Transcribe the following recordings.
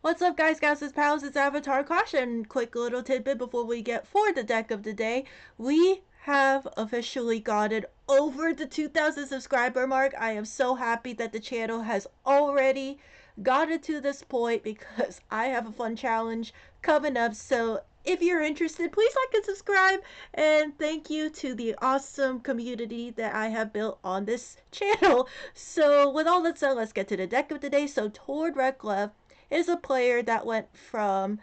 What's up, guys, gals, pals? It's Avatar Caution. Quick little tidbit before we get for the deck of the day. We have officially gotten over the 2,000 subscriber mark. I am so happy that the channel has already gotten to this point because I have a fun challenge coming up. So if you're interested, please like and subscribe. And thank you to the awesome community that I have built on this channel. So with all that said, let's get to the deck of the day. So Tord Reklev is a player that went from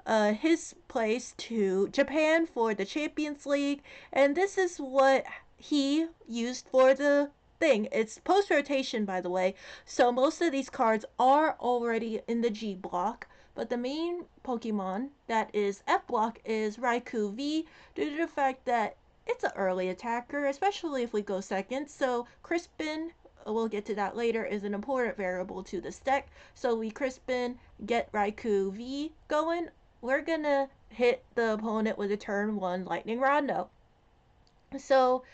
his place to Japan for the Champions League, and this is what he used for the thing. It's post rotation, by the way, so most of these cards are already in the G block, but the main Pokemon that is F block is Raikou V, due to the fact that it's an early attacker, especially if we go second. So Crispin, we'll get to that later, is an important variable to this deck. So we Crispin, get Raikou V going. We're gonna hit the opponent with a turn 1 Lightning Rondo. So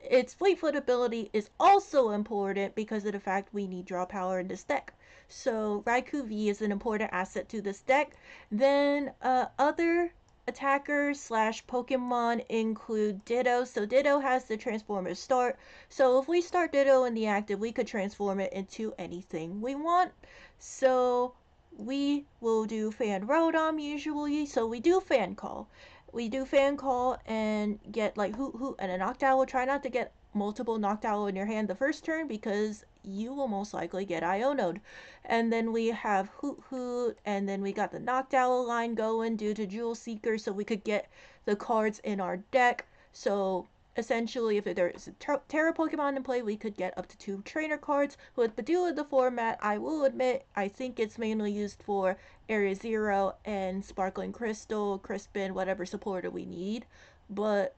its Fleet Foot ability is also important because of the fact we need draw power in this deck. So Raikou V is an important asset to this deck. Then other attackers slash Pokemon include Ditto. So Ditto has the Transformer start. So if we start Ditto in the active, we could transform it into anything we want. So we will do Fan Rotom usually. So we do Fan Call. We do Fan Call and get like Hoothoot and a Noctowl. Try not to get multiple Noctowl in your hand the first turn because you will most likely get Iono'd. And then we have Hoothoot, and then we got the Noctowl line going due to Jewel Seeker, so we could get the cards in our deck. So essentially, if there is a Tera Pokemon in play, we could get up to 2 trainer cards. With the duo of the format, I will admit, I think it's mainly used for Area Zero and Sparkling Crystal, Crispin, whatever supporter we need. But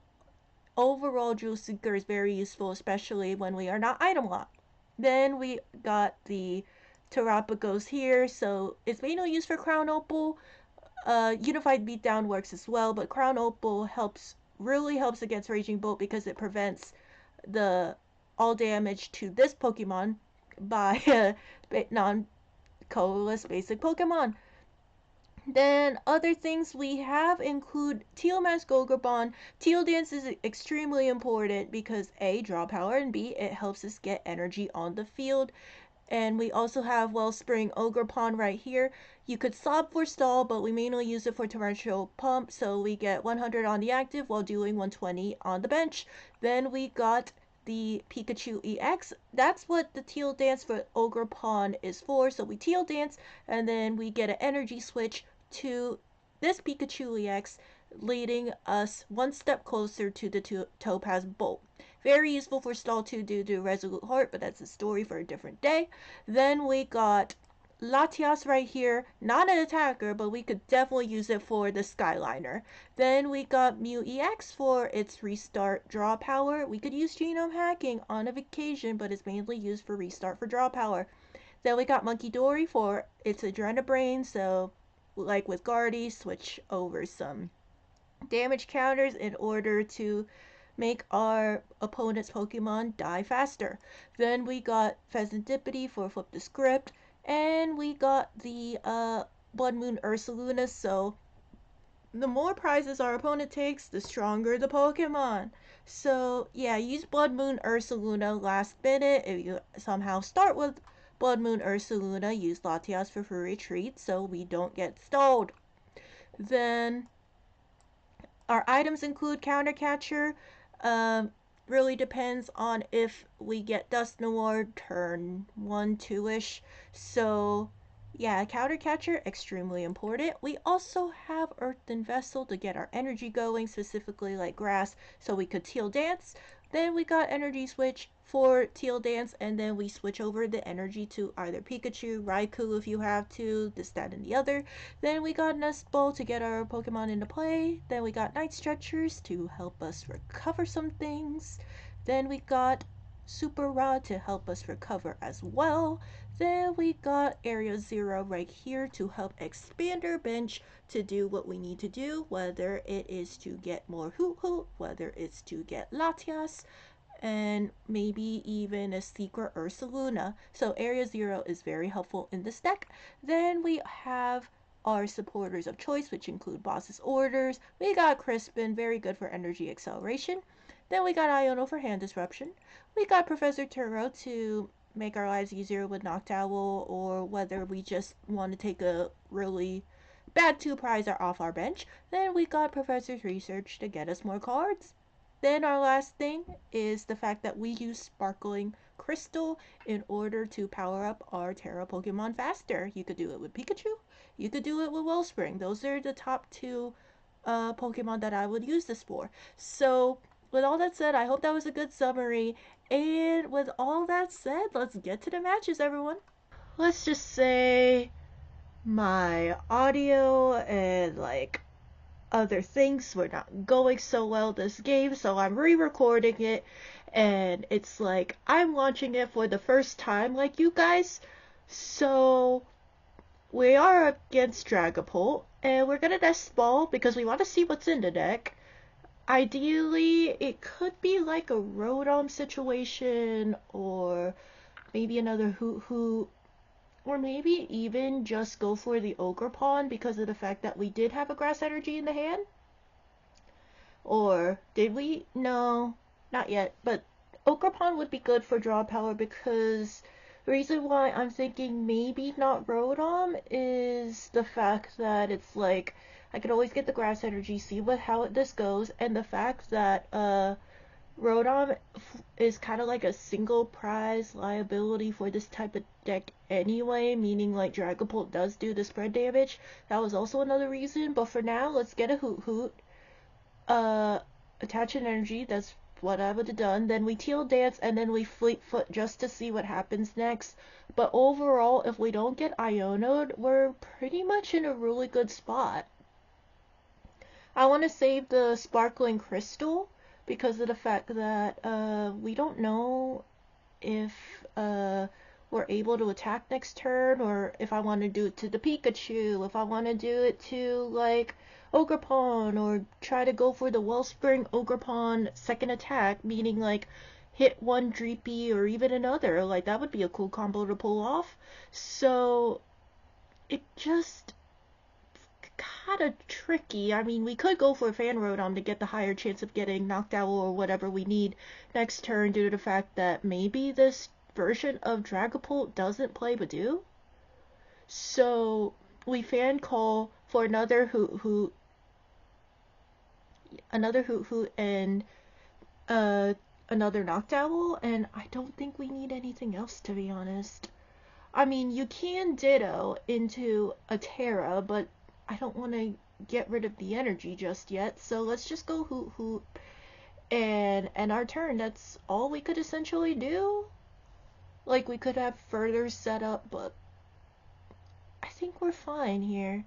overall, Jewel Seeker is very useful, especially when we are not item locked. Then we got the Terapagos here, so it's mainly used for Crown Opal. Unified Beatdown works as well, but Crown Opal really helps against Raging Bolt because it prevents the all damage to this Pokemon by non-colorless basic Pokemon. Then other things we have include Teal Mask Ogerpon. Teal Dance is extremely important because A, draw power, and B, it helps us get energy on the field. And we also have Wellspring Ogerpon right here. You could sob for stall, but we mainly use it for torrential pump, so we get 100 on the active while doing 120 on the bench. Then we got the Pikachu EX. That's what the Teal Dance for Ogerpon is for. So we Teal Dance, and then we get an energy switch to this Pikachu EX, leading us one step closer to the Topaz Bolt. Very useful for stall 2 due to Resolute Heart, but that's a story for a different day. Then we got Latias right here, not an attacker, but we could definitely use it for the Skyliner. Then we got Mew EX for its restart draw power. We could use genome hacking on occasion, but it's mainly used for restart for draw power. Then we got Munkidori for its Adrenabrain, so like with Guardy, switch over some damage counters in order to make our opponent's Pokemon die faster. Then we got Fezandipiti for Flip the Script, and we got the Bloodmoon Ursaluna, so the more prizes our opponent takes, the stronger the Pokemon. So yeah, use Bloodmoon Ursaluna last minute. If you somehow start with Bloodmoon Ursaluna, use Latias for free retreat so we don't get stalled. Then our items include Counter Catcher. Really depends on if we get Dust Noir turn 1, 2-ish. So yeah, Counter Catcher, extremely important. We also have Earthen Vessel to get our energy going, specifically like grass, so we could Teal Dance. Then we got Energy Switch for Teal Dance, and then we switch over the energy to either Pikachu, Raikou if you have to, this, that, and the other. Then we got Nest Ball to get our Pokemon into play. Then we got Night Stretchers to help us recover some things. Then we got Super Rod to help us recover as well. Then we got Area Zero right here to help expand our bench to do what we need to do, whether it is to get more Hoothoot, whether it's to get Latias, and maybe even a secret Ursaluna. So Area Zero is very helpful in this deck. Then we have our supporters of choice, which include Boss's Orders. We got Crispin, very good for energy acceleration. Then we got Iono for hand disruption. We got Professor Turo to make our lives easier with Noctowl, or whether we just want to take a really bad 2-prizer off our bench. Then we got Professor's Research to get us more cards. Then our last thing is the fact that we use Sparkling Crystal in order to power up our Tera Pokemon faster. You could do it with Pikachu. You could do it with Wellspring. Those are the top 2 Pokemon that I would use this for. So with all that said, I hope that was a good summary. And with all that said, let's get to the matches, everyone. Let's just say my audio and other things were not going so well this game, so I'm re-recording it, and it's like I'm launching it for the first time like you guys. So we are against Dragapult, and we're gonna Nest Ball because we want to see what's in the deck. Ideally, it could be like a Rotom situation, or maybe another Hoothoot, or maybe even just go for the Ogerpon because of the fact that we did have a Grass Energy in the hand. Or did we? No, not yet. But Ogerpon would be good for draw power because the reason why I'm thinking maybe not Rotom is the fact that it's like I could always get the Grass Energy, see how this goes, and the fact that Rotom is kind of like a single prize liability for this type of deck anyway, meaning like Dragapult does do the spread damage. That was also another reason, but for now, let's get a Hoothoot. Attach an energy, that's what I would have done. Then we Teal Dance, and then we Fleet Foot just to see what happens next. But overall, if we don't get Iono'd, we're pretty much in a really good spot. I want to save the Sparkling Crystal because of the fact that we don't know if we're able to attack next turn, or if I want to do it to the Pikachu, if I want to do it to like Ogerpon, or try to go for the Wellspring Ogerpon second attack, meaning like hit one Dreepy or even another. Like that would be a cool combo to pull off. So it just kind of tricky. I mean, we could go for Fan Rotom to get the higher chance of getting Noctowl or whatever we need next turn due to the fact that maybe this version of Dragapult doesn't play Badoo. So we fan call for another Hoothoot and another Noctowl, and I don't think we need anything else, to be honest. I mean, you can Ditto into a Tera, but I don't want to get rid of the energy just yet, so let's just go Hoothoot and our turn. That's all we could essentially do. Like, we could have further setup, but I think we're fine here.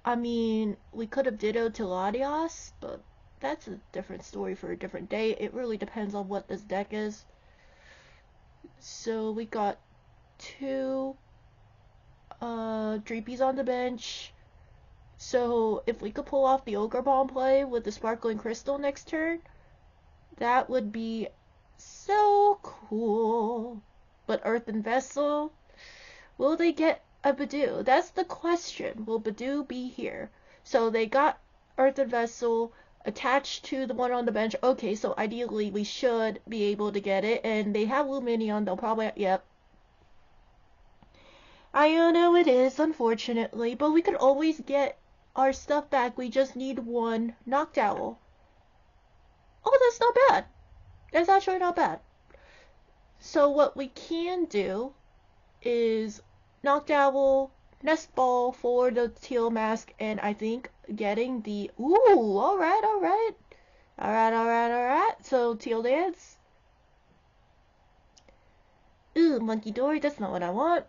I mean, we could have Ditto to Latias, but that's a different story for a different day. It really depends on what this deck is. So we got 2 Dreepies on the bench. So if we could pull off the Ogerpon play with the Sparkling Crystal next turn, that would be so cool. But Earthen Vessel, will they get a Badoo? That's the question. Will Badoo be here? So they got Earthen Vessel attached to the one on the bench. Okay, so ideally we should be able to get it. And they have Lumineon. They'll probably, yep. I don't know it is, unfortunately, but we could always get our stuff back. We just need one Noctowl. Oh, that's not bad. That's actually not bad. So what we can do is Noctowl, Nest Ball for the Teal Mask, and I think getting the... Ooh, alright. So Teal Dance. Ooh, Munkidori, that's not what I want.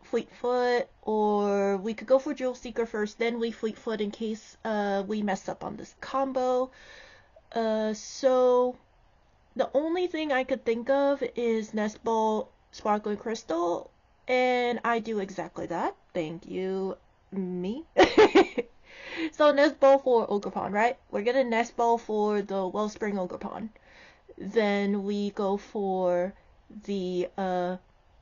Fleet Foot, or we could go for Jewel Seeker first, then we Fleet Foot in case we mess up on this combo. So the only thing I could think of is Nest Ball, Sparkling Crystal, and I do exactly that. Thank you, me. So Nest Ball for Ogerpon, right? We're gonna Nest Ball for the Wellspring Ogerpon. Then we go for the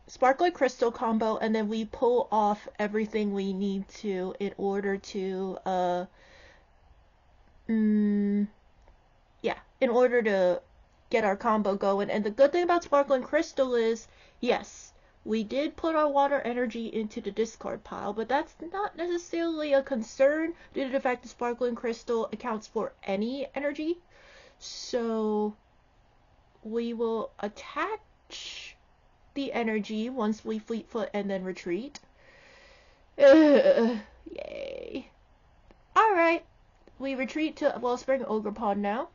Sparkling Crystal combo, and then we pull off everything we need to in order to in order to get our combo going. And the good thing about Sparkling Crystal is, yes, we did put our water energy into the discard pile, but that's not necessarily a concern due to the fact that Sparkling Crystal accounts for any energy. So we will attach the energy once we Fleet Foot and then retreat. Yay. Alright, we retreat to Wellspring Ogerpon now.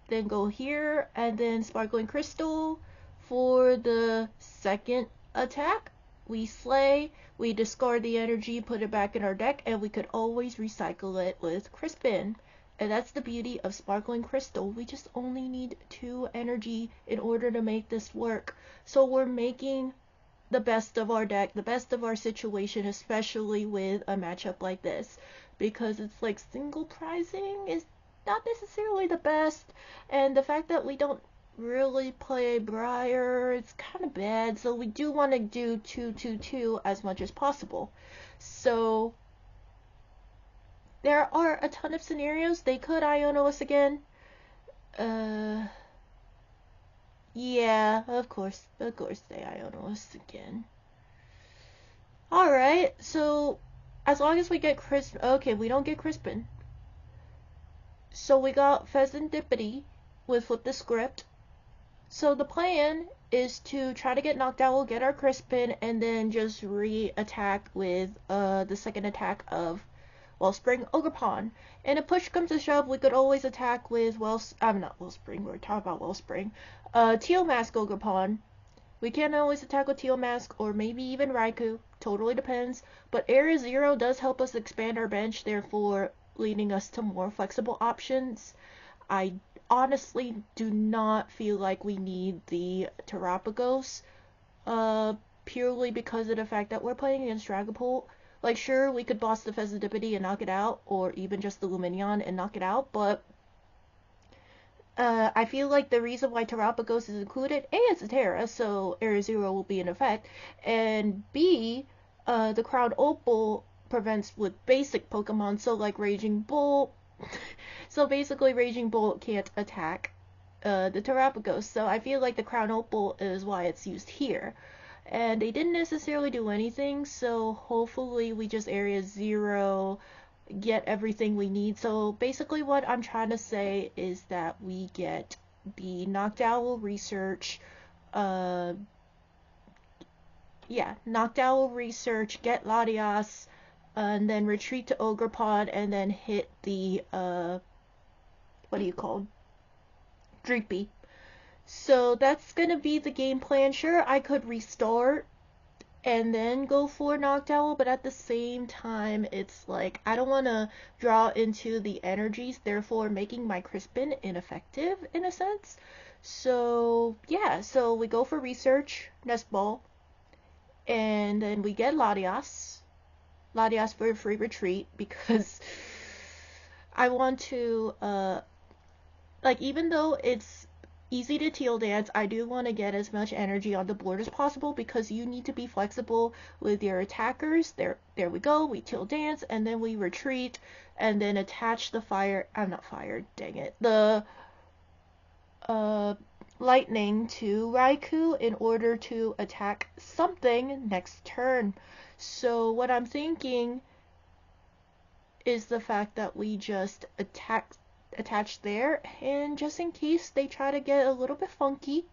Then go here, and then Sparkling Crystal for the second attack. We slay, we discard the energy, put it back in our deck, and we could always recycle it with Crispin. And that's the beauty of Sparkling Crystal. We just only need 2 energy in order to make this work. So we're making the best of our deck, the best of our situation, especially with a matchup like this. Because it's like single prizing is not necessarily the best, and the fact that we don't really play Briar, it's kind of bad, so we do want to do 2-2-2 as much as possible. So there are a ton of scenarios. They could Iono us again. Yeah, of course they Iono us again. Alright, so as long as we get Crispin, okay, we don't get Crispin. So we got Fezandipiti with Flip the Script. So the plan is to try to get Noctowl, get our Crispin, and then just re-attack with the second attack of Wellspring Ogerpon. And if push comes to shove, we could always attack with not Wellspring, we're talking about Wellspring. Teal Mask Ogerpon. We can always attack with Teal Mask, or maybe even Raikou, totally depends. But Area 0 does help us expand our bench, therefore leading us to more flexible options. I honestly do not feel like we need the Terapagos, purely because of the fact that we're playing against Dragapult. Like, sure, we could boss the Fezandipiti and knock it out, or even just the Lumineon and knock it out, but I feel like the reason why Terapagos is included, A, it's a Tera, so Area 0 will be in effect, and B, the Crown Opal prevents with basic Pokemon, so like Raging Bolt. So basically Raging Bolt can't attack the Terapagos, so I feel like the Crown Opal is why it's used here. And they didn't necessarily do anything, so hopefully we just Area 0, get everything we need. So basically what I'm trying to say is that we get the Noctowl Research, Noctowl Research, get Latias, and then retreat to Ogerpon, and then hit the, Dreepy. So that's gonna be the game plan. Sure, I could restart and then go for Noctowl, but at the same time, it's like, I don't want to draw into the energies, therefore making my Crispin ineffective, in a sense. So, yeah, so we go for Research, Nest Ball, and then we get Latias for a free retreat, because I want to, even though it's easy to Teal Dance, I do want to get as much energy on the board as possible, because you need to be flexible with your attackers. There we go, we Teal Dance, and then we retreat, and then attach the the lightning to Raikou in order to attack something next turn. So what I'm thinking is the fact that we just attach there, and just in case they try to get a little bit funky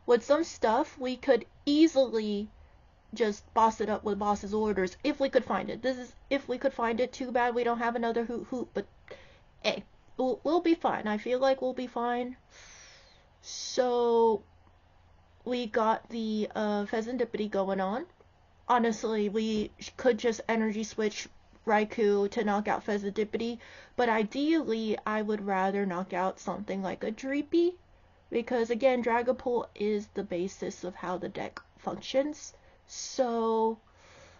with some stuff, we could easily just boss it up with boss's orders if we could find it. This is if we could find it. Too bad we don't have another Hoothoot, but hey, we'll be fine. I feel like we'll be fine. So we got the Fezandipiti going on. Honestly, we could just Energy Switch Raikou to knock out Fezandipiti, but ideally I would rather knock out something like a Dreepy, because again, Dragapult is the basis of how the deck functions, so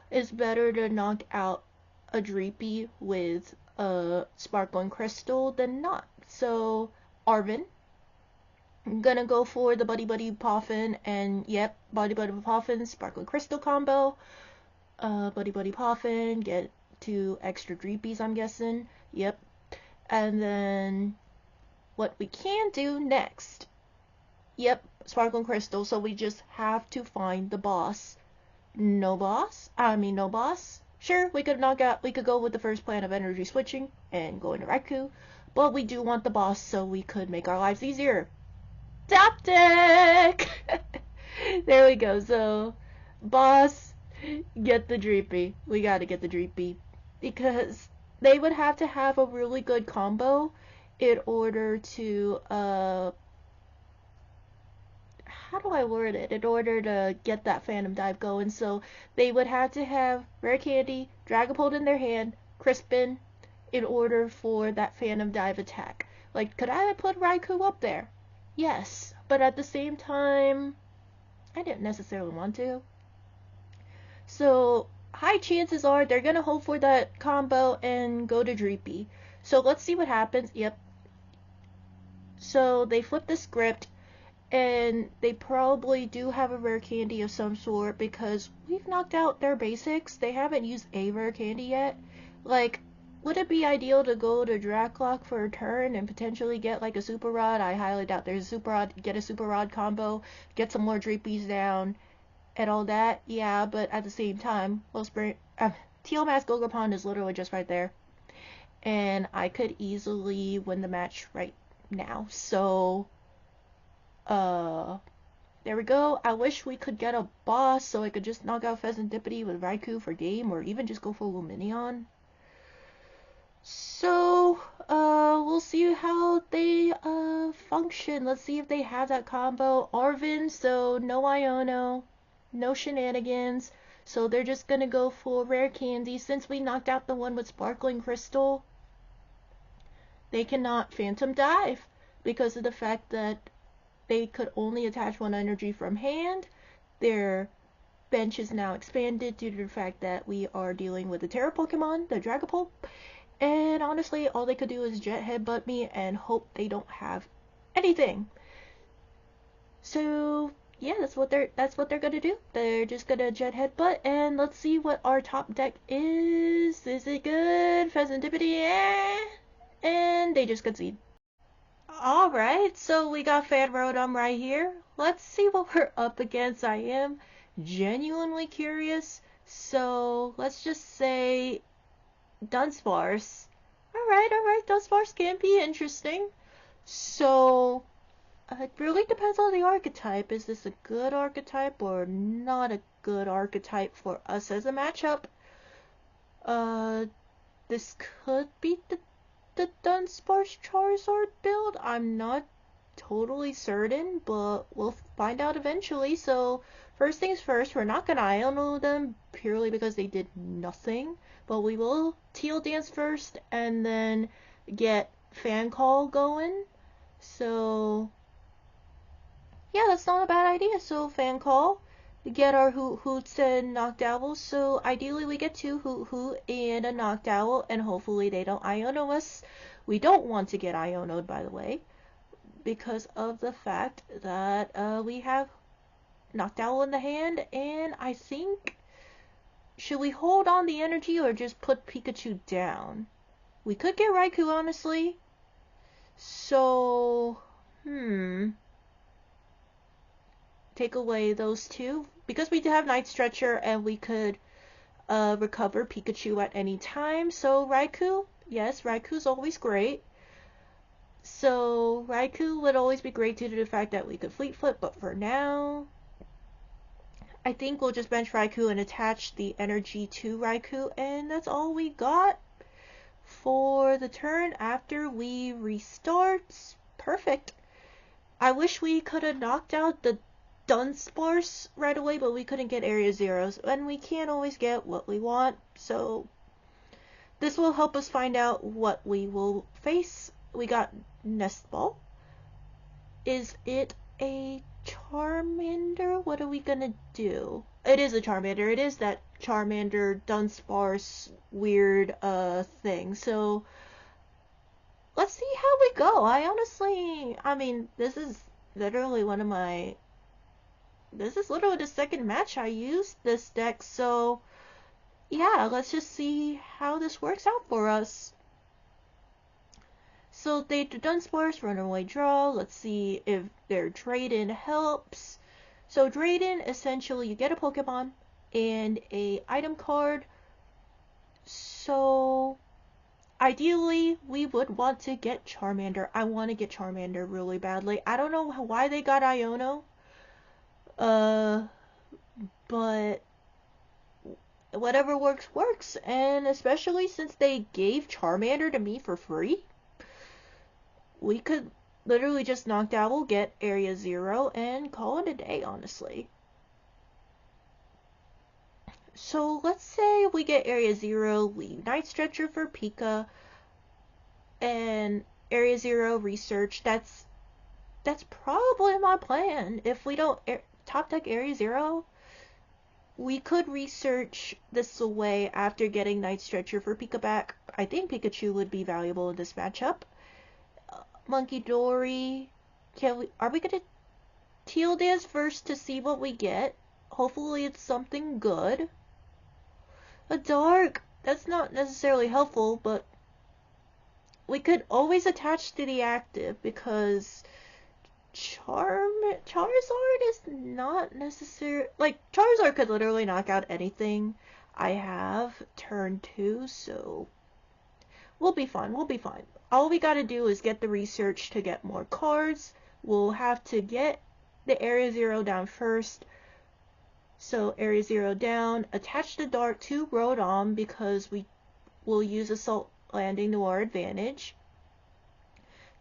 it's better to knock out a Dreepy with a Sparkling Crystal than not. So Arvin, I'm gonna go for the Buddy Buddy Poffin, and yep, Buddy Buddy Poffin, Sparkling Crystal combo. Buddy Buddy Poffin, get 2 extra Dreepies, I'm guessing. Yep. And then what we can do next. Yep, Sparkling Crystal, so we just have to find the boss. No boss? No boss. Sure, we could go with the first plan of energy switching and go into Raikou, but we do want the boss so we could make our lives easier. Top deck! There we go. So, boss, get the Dreepy. We gotta get the Dreepy. Because they would have to have a really good combo in order to, how do I word it? In order to get that Phantom Dive going. So, they would have to have Rare Candy, Dragapult in their hand, Crispin, in order for that Phantom Dive attack. Like, could I put Raikou up there? Yes, but at the same time, I didn't necessarily want to. So, high chances are they're going to hope for that combo and go to Dreepy. So, let's see what happens. Yep. So, they flip the script, and they probably do have a rare candy of some sort because we've knocked out their basics. They haven't used a rare candy yet. Like, would it be ideal to go to Dracloak for a turn and potentially get like a Super Rod? I highly doubt there's a Super Rod. Get a Super Rod combo, get some more Dreepies down, and all that. Yeah, but at the same time, Wellspring, Teal Mask Ogerpon is literally just right there. And I could easily win the match right now. So, there we go. I wish we could get a boss so I could just knock out Fezandipiti with Raikou for game, or even just go for Luminion. So, we'll see how they, function. Let's see if they have that combo. Arvin, so no Iono, no shenanigans. So they're just gonna go for rare candy. Since we knocked out the one with Sparkling Crystal, they cannot Phantom Dive because of the fact that they could only attach 1 energy from hand. Their bench is now expanded due to the fact that we are dealing with the Tera Pokemon, the Dragapult. And honestly, all they could do is Jet Headbutt me and hope they don't have anything. So yeah, that's what they're gonna do. They're just gonna Jet Headbutt, and let's see what our top deck is. Is it good? Fezandipiti, and they just concede. Alright, so we got Fan Rotom right here. Let's see what we're up against. I am genuinely curious. So let's just say Dunsparce. Alright, Dunsparce can be interesting. So, it really depends on the archetype. Is this a good archetype or not a good archetype for us as a matchup? This could be the Dunsparce Charizard build. I'm not totally certain, but we'll find out eventually. So, first things first, we're not gonna Iono them purely because they did nothing. But we will Teal Dance first and then get Fan Call going. So, yeah, that's not a bad idea. So, Fan Call, get our Hoots and Noctowl. So, ideally, we get 2 Hoot and a Noctowl, and hopefully they don't Iono us. We don't want to get Iono'd, by the way, because of the fact that we have Noctowl in the hand, and I think, should we hold on the energy or just put Pikachu down? We could get Raikou, honestly. So, take away those 2. Because we do have Night Stretcher and we could recover Pikachu at any time. So, Raikou, yes, Raikou's always great. So, Raikou would always be great due to the fact that we could Fleet Flip, but for now, I think we'll just bench Raikou and attach the energy to Raikou, and that's all we got for the turn after we restart. Perfect. I wish we could have knocked out the Dunsparce right away, but we couldn't get Area Zeros, and we can't always get what we want, so this will help us find out what we will face. We got Nest Ball. Is it a Charmander? What are we gonna do? It is a Charmander. It is that Charmander Dunsparce weird thing. So let's see how we go. I mean, this is literally one of my... This is literally the second match I used this deck, so yeah, let's just see how this works out for us. So they do Dunsparce, Runaway Draw. Let's see if their Drayden helps. So Drayden, essentially you get a Pokemon and a item card. So ideally we would want to get Charmander. I want to get Charmander really badly. I don't know why they got Iono. But whatever works, works. And especially since they gave Charmander to me for free, we could literally just Noctowl, get Area 0, and call it a day, honestly. So let's say we get Area 0, leave Night Stretcher for Pika, and Area 0 research. That's probably my plan. If we don't top deck Area 0, we could research this away after getting Night Stretcher for Pika back. I think Pikachu would be valuable in this matchup. Munkidori, are we gonna Teal dance first to see what we get? Hopefully it's something good. A dark, that's not necessarily helpful, but we could always attach to the active because Charizard is not necessary. Like, Charizard could literally knock out anything I have turn 2, so we'll be fine. We'll be fine. All we gotta do is get the research to get more cards. We'll have to get the Area 0 down first. So Area 0 down, attach the Dart to Rotom because we will use Assault Landing to our advantage.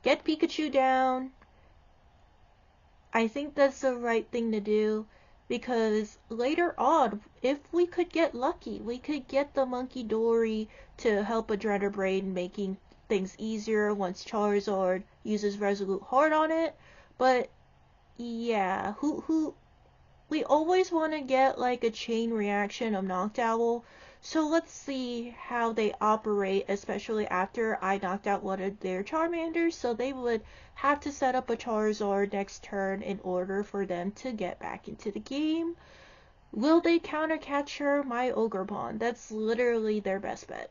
Get Pikachu down. I think that's the right thing to do because later on, if we could get lucky, we could get the Munkidori to help Adrenaline Brain, making things easier once Charizard uses Resolute Heart on it. But yeah, we always want to get like a chain reaction of Noctowl. So let's see how they operate, especially after I knocked out one of their Charmanders. So they would have to set up a Charizard next turn in order for them to get back into the game. Will they counter catcher my Ogerpon? That's literally their best bet.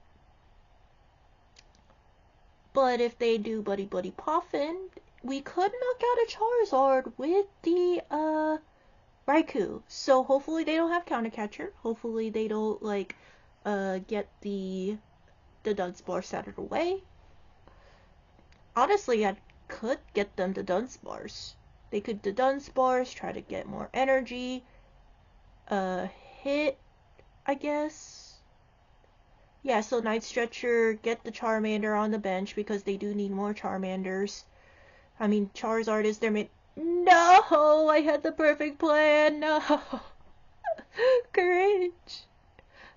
But if they do Buddy Poffin, we could knock out a Charizard with the Raikou. So hopefully they don't have counter catcher. Hopefully they don't like get the Dunsparce out of the way. Honestly, I could get them the Dunsparce. They could the Dunsparce, try to get more energy. Hit, I guess. Yeah, so Night Stretcher, get the Charmander on the bench because they do need more Charmanders. I mean, Charizard is their main... No! I had the perfect plan! No! Cringe!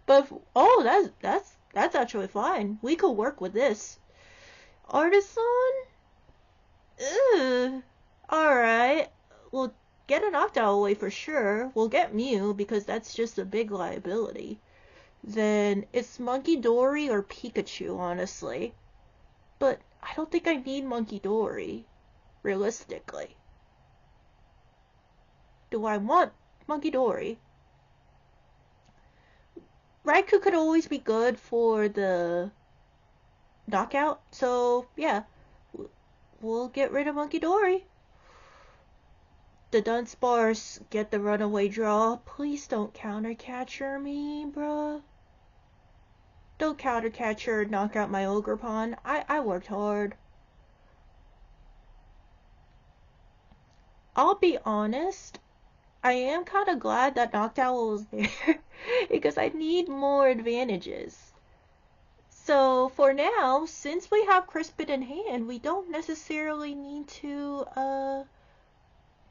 But, oh, that's actually fine. We could work with this. Artisan? Ugh. Alright. We'll get a Noctowl away for sure. We'll get Mew because that's just a big liability. Then it's Munkidori or Pikachu, honestly. But I don't think I need Munkidori, realistically. Do I want Munkidori? Raikou could always be good for the knockout, so yeah, we'll get rid of Munkidori. The Dunsparce, get the runaway draw. Please don't counter catcher me, bruh. Don't counter catcher, knock out my Ogerpon. I worked hard. I'll be honest, I am kind of glad that Noctowl was there because I need more advantages. So for now, since we have Crispin in hand, we don't necessarily need to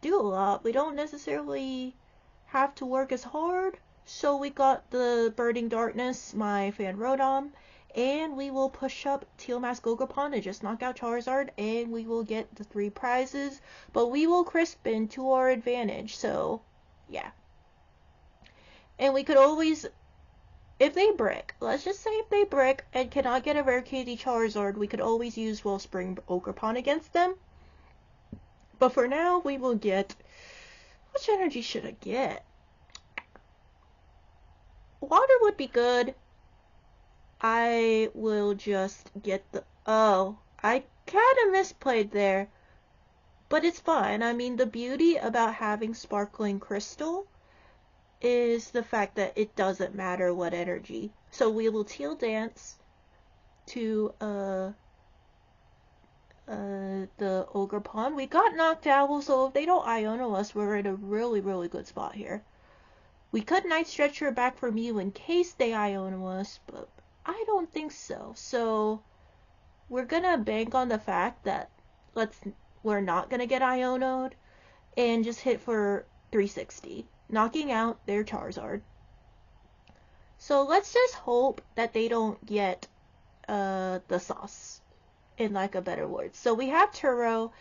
do a lot. We don't necessarily have to work as hard. So we got the Burning Darkness, my Fan Rotom, and we will push up Teal Mask Ogerpon and just knock out Charizard, and we will get the 3 prizes, but we will Crispin to our advantage, so yeah. And we could always, if they brick, let's just say if they brick and cannot get a rare KD Charizard, we could always use Wellspring Ogerpon against them. But for now, we will get... Which energy should I get? Water would be good. I will just get the... Oh, I kind of misplayed there. But it's fine. I mean, the beauty about having Sparkling Crystal is the fact that it doesn't matter what energy. So we will Teal Dance to the Ogerpon. We got Noctowl, so if they don't Iono us, we're in a really, really good spot here. We could Night Stretcher back for Mew in case they Iono us, but I don't think so. So we're gonna bank on the fact that we're not gonna get Ionoed and just hit for 360, knocking out their Charizard. So let's just hope that they don't get the sauce, in like a better word. So we have Turo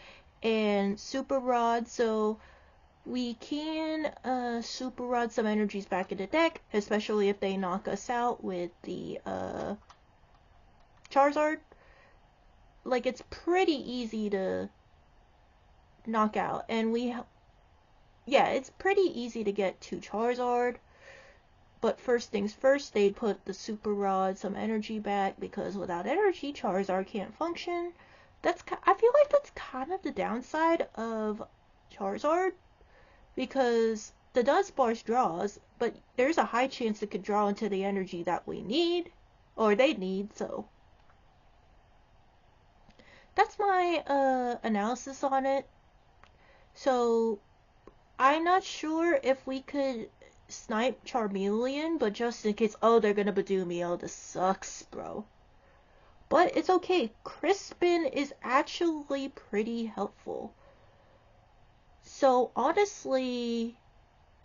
and Super Rod, so we can Super Rod some energies back in the deck, especially if they knock us out with the Charizard. Like, it's pretty easy to knock out, and yeah, it's pretty easy to get 2 Charizard. But first things first, they'd put the Super Rod some energy back, because without energy, Charizard can't function. I feel like that's kind of the downside of Charizard, because the Dunsparce draws, but there's a high chance it could draw into the energy that we need, or they need, so that's my analysis on it. So I'm not sure if we could snipe Charmeleon, but just in case... Oh, they're gonna Badoo me. Oh, this sucks, bro. But it's okay. Crispin is actually pretty helpful. So, honestly...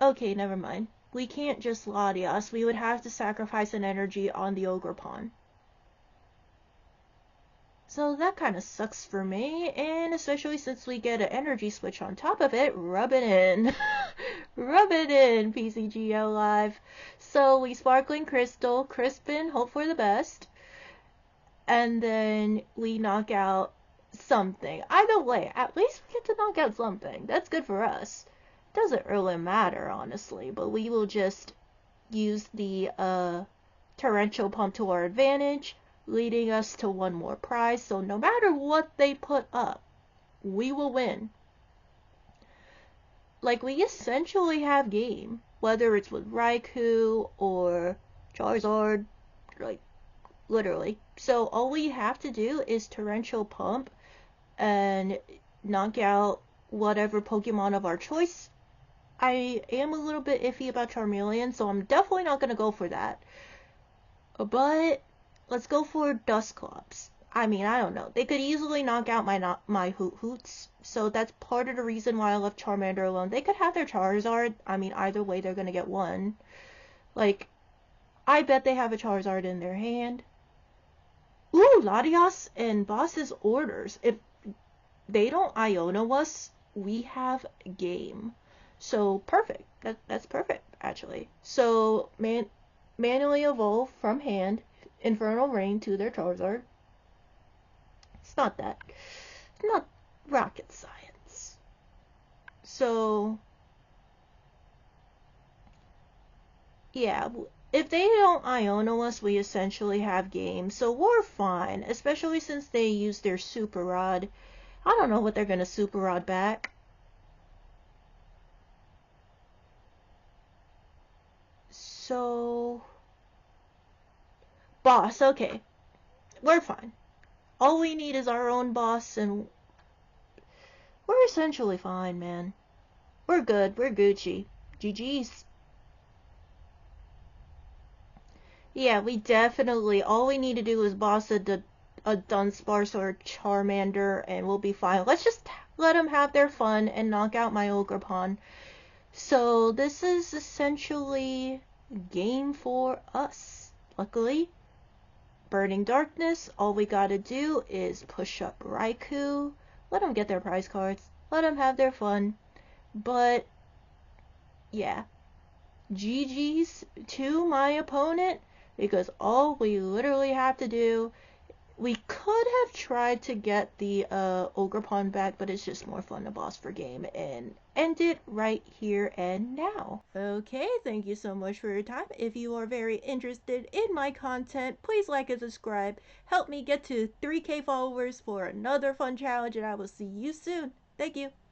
Okay, never mind. We can't just Latias. We would have to sacrifice an energy on the Ogerpon. So that kind of sucks for me, and especially since we get an energy switch on top of it, rub it in. Rub it in, PCGL Live. So we Sparkling Crystal, Crispin, hope for the best, and then we knock out something. Either way, at least we get to knock out something. That's good for us. Doesn't really matter, honestly, but we will just use the Torrential Pump to our advantage, leading us to one more prize. So no matter what they put up, we will win. Like, we essentially have game, whether it's with Raikou or Charizard, like, literally. So all we have to do is Torrential Pump and knock out whatever Pokemon of our choice. I am a little bit iffy about Charmeleon, so I'm definitely not going to go for that. But let's go for Dusclops. I mean, I don't know. They could easily knock out my Hoothoots, so that's part of the reason why I left Charmander alone. They could have their Charizard. I mean, either way, they're gonna get one. Like, I bet they have a Charizard in their hand. Ooh, Latias and Boss's Orders. If they don't Iono us, we have game. So, perfect. That's perfect, actually. So, manually evolve from hand Infernal Rain to their Charizard. It's not rocket science. So, yeah, if they don't Iono us, we essentially have game, so we're fine, especially since they use their Super Rod. I don't know what they're gonna Super Rod back. So... Boss, okay. We're fine. All we need is our own boss, and we're essentially fine, man. We're good. We're Gucci. GG's. Yeah, we definitely... All we need to do is boss a Dunsparce or a Charmander, and we'll be fine. Let's just let them have their fun and knock out my Ogerpon. So, this is essentially game for us. Luckily, Burning Darkness, all we gotta do is push up Raikou, let them get their prize cards, let them have their fun. But, yeah. GG's to my opponent, because all we literally have to do We could have tried to get the Ogerpon back, but it's just more fun to boss for game and end it right here and now. Okay, thank you so much for your time. If you are very interested in my content, please like and subscribe. Help me get to 3K followers for another fun challenge, and I will see you soon. Thank you.